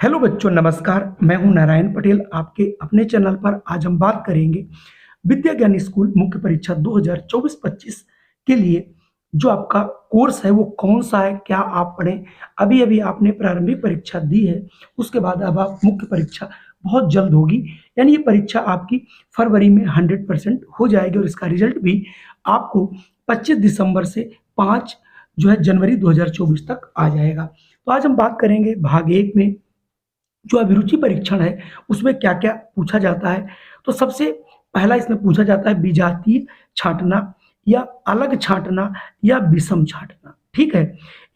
Hello बच्चों, नमस्कार। मैं हूं नारायण पटेल। आपके अपने चैनल पर आज हम बात करेंगे विद्या ज्ञान स्कूल मुख्य परीक्षा 2024-25 के लिए जो आपका कोर्स है वो कौन सा है, क्या आप पढ़ें। अभी अभी आपने प्रारंभिक परीक्षा दी है, उसके बाद अब आप मुख्य परीक्षा बहुत जल्द होगी, यानी ये परीक्षा आपकी फरवरी में 100% हो जाएगी और इसका रिजल्ट भी आपको 25 दिसंबर से 5 जो है जनवरी 2024 तक आ जाएगा। तो आज हम बात करेंगे भाग 1 में जो अभिरुचि परीक्षण है उसमें क्या-क्या पूछा जाता है। तो सबसे पहला इसमें पूछा जाता है विजातीय छाँटना या अलग छाँटना या विषम छाँटना, ठीक है?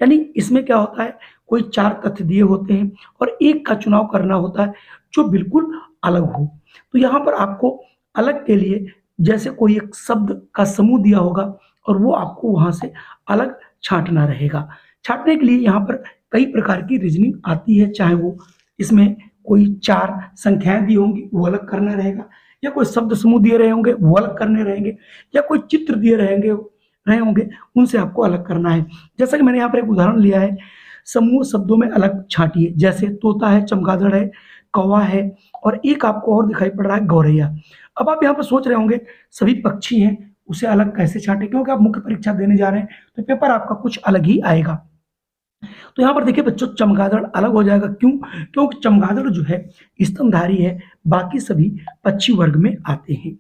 यानी इसमें क्या होता है, कोई 4 तथ्य दिए होते हैं और एक का चुनाव करना होता है जो बिल्कुल अलग हो। तो यहाँ पर आपको अलग के लिए जैसे कोई एक शब्द का समूह दिया होगा और वो आपको वहाँ से अलग छाँटना रहेगा। छाँटने के लिए यहाँ पर कई प्रकार की रीज़निंग आती है, चाहे वो इसमें कोई 4 संख्याएँ दी होंगी वो अलग करना रहेगा, या कोई शब्द समूह दिए रहे होंगे वो अलग करने रहेंगे, या कोई चित्र दिए रहे होंगे उनसे आपको अलग करना है। जैसा कि मैंने यहाँ पर एक उदाहरण लिया है, समूह शब्दों में अलग छाँटिए, जैसे तोता है, चमगादड़ है, कौवा है और एक आपको और दिखाई पड़ रहा है गौरैया। अब आप यहाँ पर सोच रहे होंगे सभी पक्षी हैं, उसे अलग कैसे छाँटें? क्योंकि आप मुख्य परीक्षा देने जा रहे हैं तो पेपर आपका कुछ अलग ही आएगा। तो यहाँ पर देखिए बच्चों, चमगादड़ अलग हो जाएगा। क्यों? क्योंकि चमगादड़ जो है स्तनधारी है, बाकी सभी पक्षी वर्ग में आते हैं।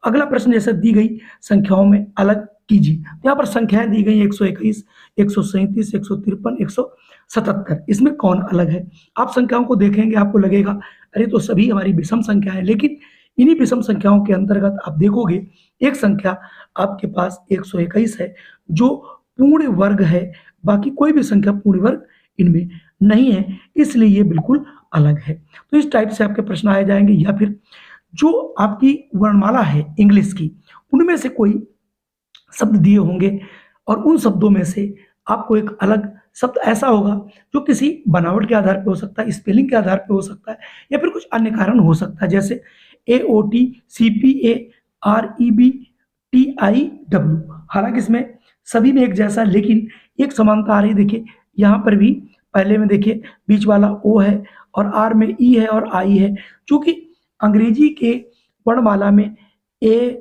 अगला प्रश्न जैसे दी गई संख्याओं में अलग कीजिए। तो यहाँ पर संख्याएं दी गई 121, 137, 153, 177। इसमें कौन अलग है? आप संख्याओं को देखेंगे आपको लगेगा अरे तो सभी हमारी विषम संख्या है, लेकिन इन्हीं विषम संख्याओं के अंतर्गत आप देखोगे एक संख्या आपके पास 121 है जो पूर्ण वर्ग है, बाकी कोई भी संख्या पूर्ण वर्ग इनमें नहीं है, इसलिए ये बिल्कुल अलग है। तो इस टाइप से आपके प्रश्न आए जाएंगे। या फिर जो आपकी वर्णमाला है इंग्लिश की, उनमें से कोई शब्द दिए होंगे और उन शब्दों में से आपको एक अलग शब्द ऐसा होगा जो किसी बनावट के आधार पे हो सकता है, स्पेलिंग के आधार पे हो सकता है, या फिर कुछ अन्य कारण हो सकता है, जैसे AOT, CPA, REB, TIW। हालांकि इसमें सभी में एक जैसा है, लेकिन एक समानता आ रही है। देखिए यहाँ पर भी पहले में देखिए बीच वाला O है और R में E है और I है। चूंकि अंग्रेजी के वर्णमाला में A,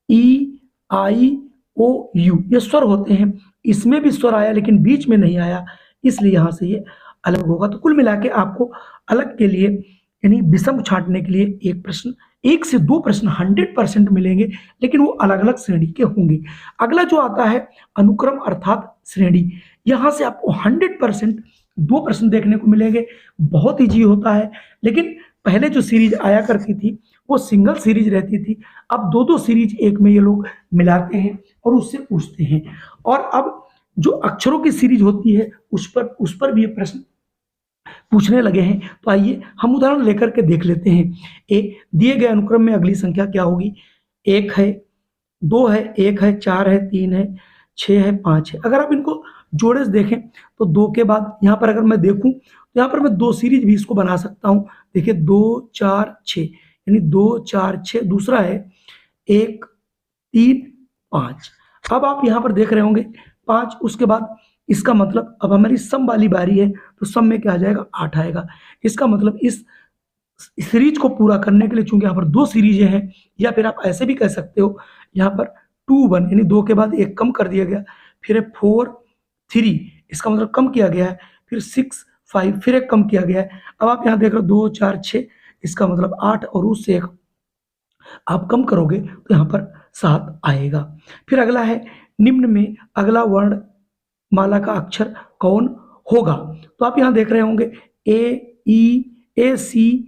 E, I, O, U ये स्वर होते हैं, इसमें भी स्वर आया लेकिन बीच में नहीं आया, इसलिए यहाँ से ये अलग होगा। तो कुल मिला के आपको अलग के लिए यानी विषम छांटने के लिए एक प्रश्न, 1 से 2 प्रश्न 100% मिलेंगे, लेकिन वो अलग-अलग श्रेणी के होंगे। अगला जो आता है अनुक्रम अर्थात श्रेणी, यहाँ से आपको 100% 2 प्रश्न देखने को मिलेंगे। बहुत ईज़ी होता है, लेकिन पहले जो सीरीज़ आया करती थी वो सिंगल सीरीज़ रहती थी। अब 2-2 सीरीज़ एक में ये लोग मिलाते हैं और उससे पूछते हैं। और अब जो अक्षरों की सीरीज़ होती है उस पर भी ये प्रश्न पूछने लगे हैं। तो आइए हम उदाहरण लेकर के देख लेते हैं। दिए गए अनुक्रम में अगली संख्या क्या होगी? 1 है, 2 है, 1 है, 4 है, 3 है, 6 है, 5 है। अगर आप इनको जोड़े से देखें तो 2 के बाद यहाँ पर अगर मैं देखूँ तो यहाँ पर मैं 2 सीरीज भी इसको बना सकता हूँ। देखिए 2, 4, 6 यानी 2, 4, 6। दूसरा है 1, 3, 5। अब आप यहाँ पर देख रहे होंगे 5, उसके बाद इसका मतलब अब हमारी सम वाली बारी है, तो सम में क्या आ जाएगा? 8 आएगा। इसका मतलब इस सीरीज को पूरा करने के लिए चूंकि यहाँ पर 2 सीरीजें हैं, या फिर आप ऐसे भी कह सकते हो यहाँ पर 2, 1 यानी 2 के बाद 1 कम कर दिया गया, फिर 4, 3 इसका मतलब कम किया गया है, फिर 6, 5 फिर 1 कम किया गया है। अब आप यहाँ देख रहे हो 2, 4, 6 इसका मतलब 8 और उससे 1 आप कम करोगे तो यहाँ पर 7 आएगा। फिर अगला है निम्न में अगला वर्ण माला का अक्षर कौन होगा? तो आप यहाँ देख रहे होंगे AEACEG,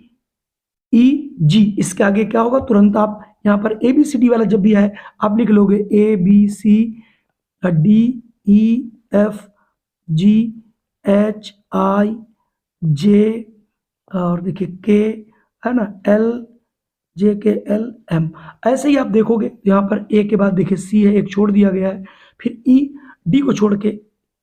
इसके आगे क्या होगा? तुरंत आप यहाँ पर ABCD वाला जब भी आए आप लिख लोगे ABCDEFGHIJ और देखिए K है ना, LJKLM। ऐसे ही आप देखोगे यहाँ पर A के बाद देखिए C है, एक छोड़ दिया गया है, फिर E, D को छोड़ के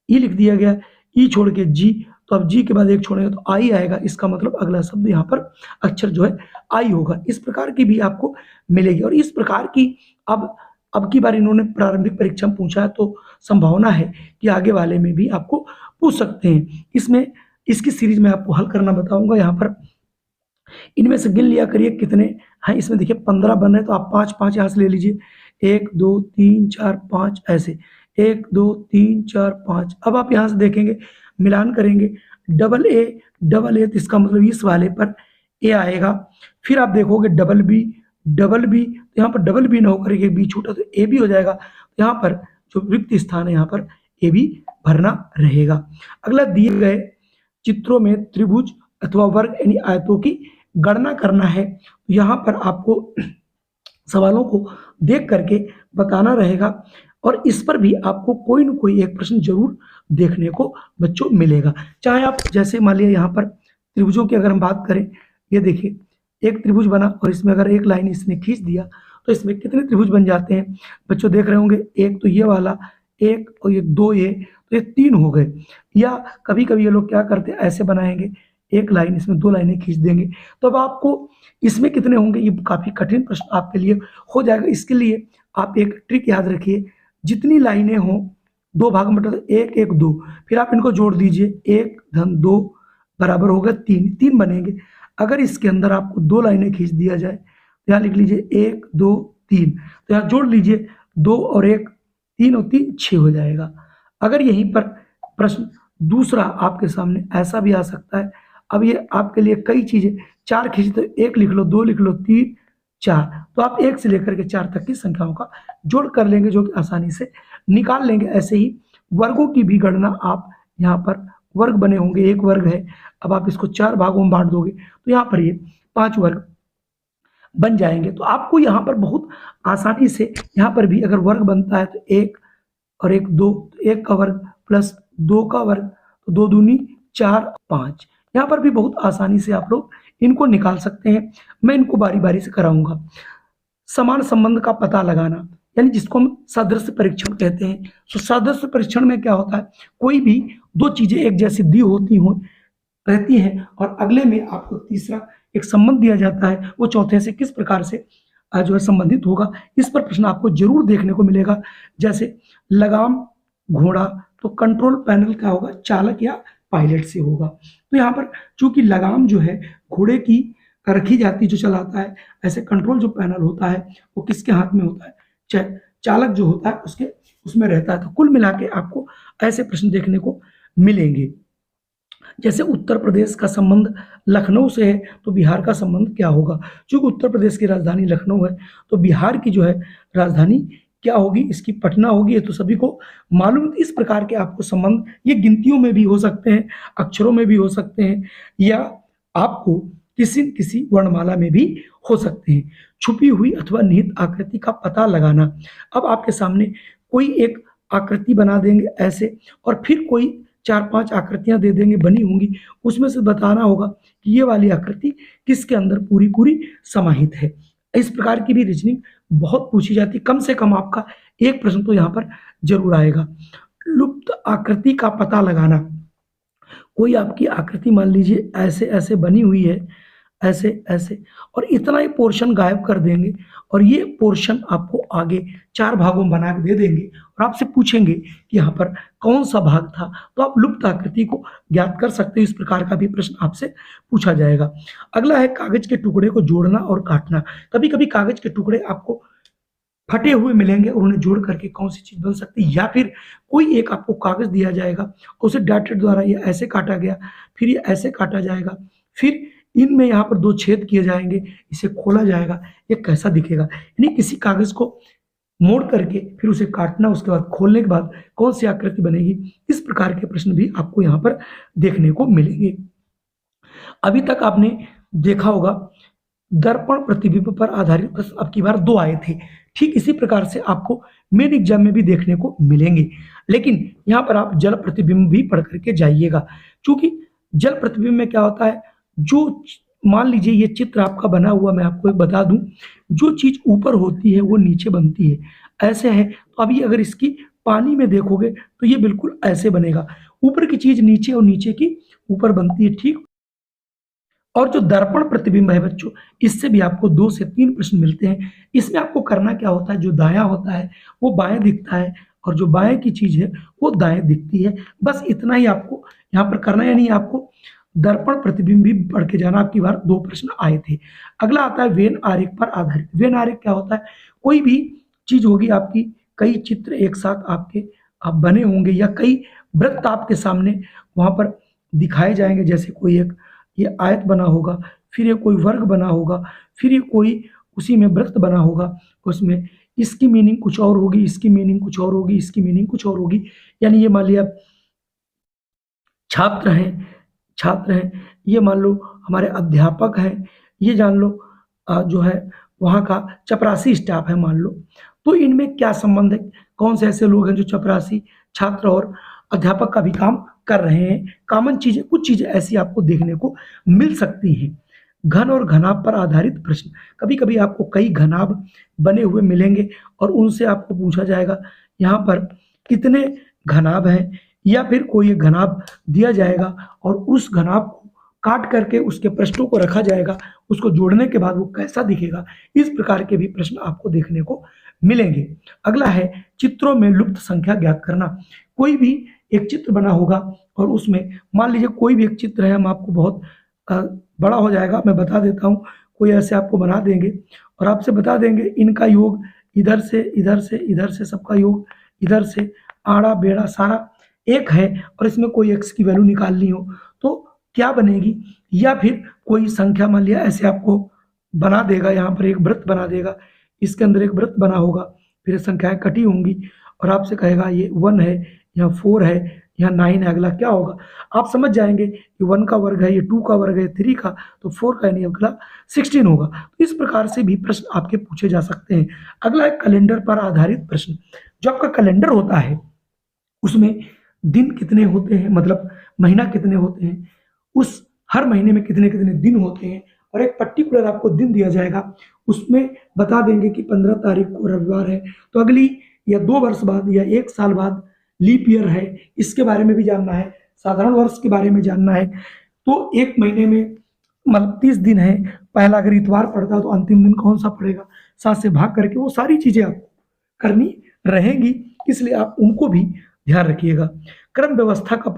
E लिख दिया गया है, E छोड़ के G, तो अब G के बाद एक छोड़ेंगे तो I आएगा। इसका मतलब अगला शब्द यहाँ पर अक्षर जो है I होगा। इस प्रकार की भी आपको मिलेगी और इस प्रकार की अब की बार इन्होंने प्रारंभिक परीक्षा में पूछा है, तो संभावना है कि आगे वाले में भी आपको पूछ सकते हैं। इसमें इसकी सीरीज मैं आपको हल करना बताऊंगा। यहाँ पर इनमें से गिन लिया करिए कितने हैं। इसमें देखिए 15 बन रहे हैं, तो आप 5 5 यहाँ से ले लीजिए। 1 2 3 4 5 ऐसे 1 2 3 4 5। अब आप यहाँ से देखेंगे, मिलान करेंगे, डबल ए तो इसका मतलब इस वाले पर ए आएगा। फिर आप देखोगे डबल बी, तो यहाँ पर डबल बी ना होकर के बी छूटा तो ए बी हो जाएगा। तो यहाँ पर जो रिक्त स्थान है यहाँ पर ए बी भरना रहेगा। अगला, दिए गए चित्रों में त्रिभुज अथवा वर्ग यानी आयतों की गणना करना है। यहाँ पर आपको सवालों को देख करके बताना रहेगा और इस पर भी आपको कोई न कोई एक प्रश्न जरूर देखने को बच्चों मिलेगा। चाहे आप जैसे मान लिया यहाँ पर त्रिभुजों की अगर हम बात करें, ये देखिए एक त्रिभुज बना और इसमें अगर एक लाइन इसने खींच दिया तो इसमें कितने त्रिभुज बन जाते हैं बच्चों, देख रहे होंगे। एक तो ये वाला, एक और ये दो, ये तो ये 3 हो गए। या कभी कभी ये लोग क्या करते हैं, ऐसे बनाएंगे, एक लाइन इसमें 2 लाइनें खींच देंगे। तो अब आपको इसमें कितने होंगे, ये काफी कठिन प्रश्न आपके लिए हो जाएगा। इसके लिए आप एक ट्रिक याद रखिए, जितनी लाइनें हों 2 भाग में बटा, 1 1 2, फिर आप इनको जोड़ दीजिए, 1 धन 2 बराबर होगा 3 बनेंगे। अगर इसके अंदर आपको 2 लाइनें खींच दिया जाए तो यहाँ लिख लीजिए 1 2 3, तो यहाँ जोड़ लीजिए 2 और 1, 3 और 3 6 हो जाएगा। अगर यहीं पर प्रश्न दूसरा आपके सामने ऐसा भी आ सकता है, अब ये आपके लिए कई चीजें, 4 खींचे तो 1 लिख लो, 2 लिख लो, 3 4, तो आप 1 से लेकर के 4 तक की संख्याओं का जोड़ कर लेंगे, जो कि आसानी से निकाल लेंगे। ऐसे ही वर्गों की भी गणना आप यहाँ पर, वर्ग बने होंगे, एक वर्ग है, अब आप इसको 4 भागों में बांट दोगे तो यहाँ पर ये 5 वर्ग बन जाएंगे। तो आपको यहाँ पर बहुत आसानी से, यहाँ पर भी अगर वर्ग बनता है तो 1 और 1 2, 1 का वर्ग प्लस 2 का वर्ग, तो 2 दूनी 4 5, यहाँ पर भी बहुत आसानी से आप लोग इनको निकाल सकते हैं। मैं इनको बारी बारी से कराऊंगा। समान संबंध का पता लगाना, यानी जिसको हम सादृश्य परीक्षण कहते हैं। तो सादृश्य परीक्षण में क्या होता है, कोई भी 2 चीजें एक जैसी दी होती हो रहती हैं और अगले में आपको तीसरा एक संबंध दिया जाता है, वो चौथे से किस प्रकार से जो है संबंधित होगा, इस पर प्रश्न आपको जरूर देखने को मिलेगा। जैसे लगाम घोड़ा, तो कंट्रोल पैनल क्या होगा, चालक या पायलट से होगा। तो यहाँ पर चूंकि लगाम जो है घोड़े की रखी जाती, जो चलाता है, ऐसे कंट्रोल जो पैनल होता है वो किसके हाथ में होता है, चालक जो होता है उसके उसमें रहता है। तो कुल मिला के आपको ऐसे प्रश्न देखने को मिलेंगे। जैसे उत्तर प्रदेश का संबंध लखनऊ से है, तो बिहार का संबंध क्या होगा। चूंकि उत्तर प्रदेश की राजधानी लखनऊ है, तो बिहार की जो है राजधानी क्या होगी, इसकी पटना होगी। ये तो सभी को मालूम है। इस प्रकार के आपको संबंध, ये गिनतियों में भी हो सकते हैं, अक्षरों में भी हो सकते हैं, या आपको किसी किसी वर्णमाला में भी हो सकते हैं। छुपी हुई अथवा निहित आकृति का पता लगाना। अब आपके सामने कोई एक आकृति बना देंगे ऐसे, और फिर कोई 4-5 आकृतियां दे देंगे बनी होंगी, उसमें से बताना होगा कि ये वाली आकृति किसके अंदर पूरी पूरी समाहित है। इस प्रकार की भी रीजनिंग बहुत पूछी जाती है। कम से कम आपका एक प्रश्न तो यहाँ पर जरूर आएगा। लुप्त आकृति का पता लगाना, कोई आपकी आकृति मान लीजिए ऐसे ऐसे बनी हुई है, ऐसे ऐसे, और इतना ही पोर्शन गायब कर देंगे और ये पोर्शन आपको आगे 4 भागों में बना के दे देंगे और आपसे पूछेंगे कि यहाँ पर कौन सा भाग था, तो आप लुप्त आकृति को ज्ञात कर सकते हो। इस प्रकार का भी प्रश्न आपसे पूछा जाएगा। अगला है कागज के टुकड़े को जोड़ना और काटना। कभी कभी कागज के टुकड़े आपको फटे हुए मिलेंगे और उन्हें जोड़ करके कौन सी चीज बन सकती है, या फिर कोई एक आपको कागज दिया जाएगा, उसे डाटेड द्वारा ये ऐसे काटा गया, फिर ये ऐसे काटा जाएगा, फिर इनमें यहाँ पर 2 छेद किए जाएंगे, इसे खोला जाएगा, ये कैसा दिखेगा। यानी किसी कागज को मोड़ करके फिर उसे काटना, उसके बाद खोलने के बाद कौन सी आकृति बनेगी। इस प्रकार के प्रश्न भी आपको यहाँ पर देखने को मिलेंगे। अभी तक आपने देखा होगा दर्पण प्रतिबिंब पर आधारित प्रश्न अब की बार 2 आए थे। ठीक इसी प्रकार से आपको मेन एग्जाम में भी देखने को मिलेंगे, लेकिन यहाँ पर आप जल प्रतिबिंब भी पढ़ करके जाइएगा। क्योंकि जल प्रतिबिंब में क्या होता है, जो मान लीजिए ये चित्र आपका बना हुआ, मैं आपको एक बता दूं, जो चीज ऊपर होती है वो नीचे बनती है, ऐसे है। तो अभी अगर इसकी पानी में देखोगे तो ये बिल्कुल ऐसे बनेगा, ऊपर की चीज नीचे और नीचे की ऊपर बनती है, ठीक। और जो दर्पण प्रतिबिंब है बच्चों, इससे भी आपको 2 से 3 प्रश्न मिलते हैं। इसमें आपको करना क्या होता है, जो दायां होता है वो बाएं दिखता है और जो बाएं की चीज है वो दाएं दिखती है। बस इतना ही आपको यहाँ पर करना है, यानी आपको दर्पण प्रतिबिंब भी पढ़ के जाना। आपकी बार 2 प्रश्न आए थे। अगला आता है वेन आरेख पर आधारित। वेन आरेख क्या होता है? कोई भी चीज होगी आपकी, कई चित्र एक साथ आपके आप बने होंगे या कई वृत्त आपके सामने वहां पर दिखाए जाएंगे। जैसे कोई एक ये आयत बना होगा, फिर ये कोई वर्ग बना होगा, फिर ये कोई उसी में वृत्त बना होगा, उसमें इसकी मीनिंग कुछ और होगी, इसकी मीनिंग कुछ और होगी, इसकी मीनिंग कुछ और होगी। यानी ये मान लिया छात्र हैं, छात्र हैं, ये मान लो हमारे अध्यापक हैं, ये जान लो जो है वहाँ का चपरासी स्टाफ है मान लो। तो इनमें क्या संबंध है? कौन से ऐसे लोग हैं जो चपरासी, छात्र और अध्यापक का भी काम कर रहे हैं? कॉमन चीजें, कुछ चीजें ऐसी आपको देखने को मिल सकती हैं। घन और घनाभ पर आधारित प्रश्न। कभी कभी आपको कई घनाभ बने हुए मिलेंगे और उनसे आपको पूछा जाएगा यहाँ पर कितने घनाभ हैं, या फिर कोई एक घनाभ दिया जाएगा और उस घनाभ को काट करके उसके पृष्ठों को रखा जाएगा, उसको जोड़ने के बाद वो कैसा दिखेगा। इस प्रकार के भी प्रश्न आपको देखने को मिलेंगे। अगला है चित्रों में लुप्त संख्या ज्ञात करना। कोई भी एक चित्र बना होगा और उसमें मान लीजिए कोई भी एक चित्र है, हम आपको बहुत बड़ा हो जाएगा, मैं बता देता हूँ। कोई ऐसे आपको बना देंगे और आपसे बता देंगे इनका योग इधर से इधर से इधर से, सबका योग इधर से, आड़ा बेड़ा सारा एक है और इसमें कोई एक्स की वैल्यू निकालनी हो तो क्या बनेगी? या फिर कोई संख्या मान लिया ऐसे आपको बना देगा, यहाँ पर एक वृत्त बना देगा, इसके अंदर एक वृत्त बना होगा, फिर संख्याएं कटी होंगी और आपसे कहेगा ये 1 है, यहाँ 4 है, यहाँ 9 है। अगला क्या होगा? आप समझ जाएंगे कि 1 का वर्ग है, ये 2 का वर्ग है, 3 का, तो 4 का यानी अगला 16 होगा। तो इस प्रकार से भी प्रश्न आपके पूछे जा सकते हैं। अगला है कैलेंडर पर आधारित प्रश्न। जो आपका कैलेंडर होता है उसमें दिन कितने होते हैं, मतलब महीना कितने होते हैं, उस हर महीने में कितने कितने दिन होते हैं और एक पर्टिकुलर आपको दिन दिया जाएगा, उसमें बता देंगे कि 15 तारीख को रविवार है, तो अगली या 2 वर्ष बाद या 1 साल बाद लीप ईयर है, इसके बारे में भी जानना है, साधारण वर्ष के बारे में जानना है। तो एक महीने में मतलब 30 दिन है, पहला अगर इतवार पड़ता है तो अंतिम दिन कौन सा पड़ेगा, 7 से भाग करके वो सारी चीजें आपको करनी रहेंगी, इसलिए आप उनको भी ध्यान रखिएगा। क्रम व्यवस्था का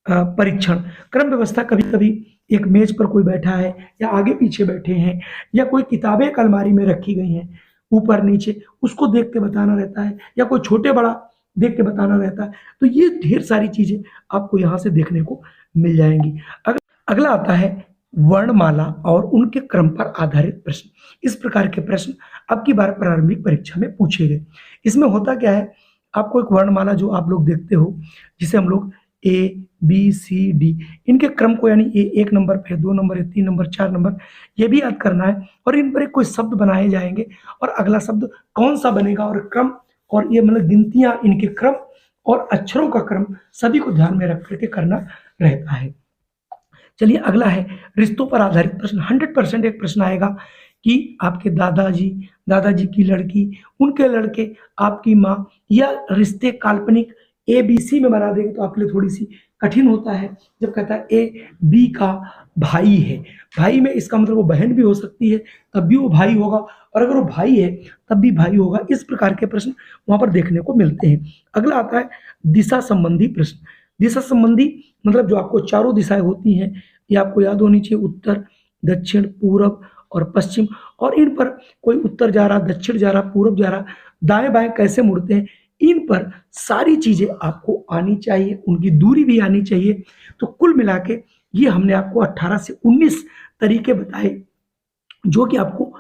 परीक्षण। क्रम व्यवस्था कभी कभी एक मेज पर कोई बैठा है या आगे पीछे बैठे हैं या कोई किताबें एक अलमारी में रखी गई हैं ऊपर नीचे, उसको देख के बताना रहता है, या कोई छोटे बड़ा देख के बताना रहता है। तो ये ढेर सारी चीजें आपको यहाँ से देखने को मिल जाएंगी। अगला आता है वर्णमाला और उनके क्रम पर आधारित प्रश्न। इस प्रकार के प्रश्न अब की बार प्रारंभिक परीक्षा में पूछे गए। इसमें होता क्या है, आपको एक वर्णमाला जो आप लोग देखते हो जिसे हम लोग A B C D, इनके क्रम को यानी ए 1 नंबर पे, 2 नंबर है, 3 नंबर, 4 नंबर, ये भी याद करना है और इन पर एक कोई शब्द बनाए जाएंगे और अगला शब्द कौन सा बनेगा और क्रम, और ये मतलब गिनतियां, इनके क्रम और अक्षरों का क्रम सभी को ध्यान में रख करके करना रहता है। चलिए अगला है रिश्तों पर आधारित प्रश्न। 100% एक प्रश्न आएगा कि आपके दादाजी, दादाजी की लड़की, उनके लड़के, आपकी माँ, या रिश्ते काल्पनिक ABC में बना देंगे तो आपके लिए थोड़ी सी कठिन होता है। जब कहता है AB का भाई है, भाई में इसका मतलब वो बहन भी हो सकती है तब भी वो भाई होगा, और अगर वो भाई है तब भी भाई होगा। इस प्रकार के प्रश्न वहां पर देखने को मिलते हैं। अगला आता है दिशा संबंधी प्रश्न। दिशा संबंधी मतलब जो आपको चारों दिशाएं होती हैं ये आपको याद होनी चाहिए, उत्तर, दक्षिण, पूरब और पश्चिम, और इन पर कोई उत्तर जा रहा, दक्षिण जा रहा, पूरब जा रहा, दाएं बाएं कैसे मुड़ते हैं, इन पर सारी चीजें आपको आनी चाहिए, उनकी दूरी भी आनी चाहिए। तो कुल मिला के ये हमने आपको 18 से 19 तरीके बताए जो कि आपको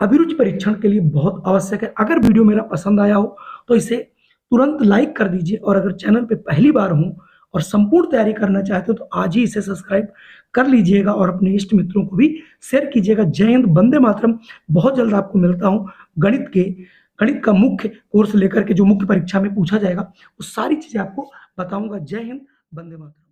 अभिरुचि परीक्षण के लिए बहुत आवश्यक है। अगर वीडियो मेरा पसंद आया हो तो इसे तुरंत लाइक कर दीजिए, और अगर चैनल पे पहली बार हो और संपूर्ण तैयारी करना चाहते हो तो आज ही इसे सब्सक्राइब कर लीजिएगा और अपने इष्ट मित्रों को भी शेयर कीजिएगा। जय हिंद, वंदे मातरम। बहुत जल्द आपको मिलता हूँ गणित का मुख्य कोर्स लेकर के, जो मुख्य परीक्षा में पूछा जाएगा वो सारी चीजें आपको बताऊंगा। जय हिंद, वंदे मातरम।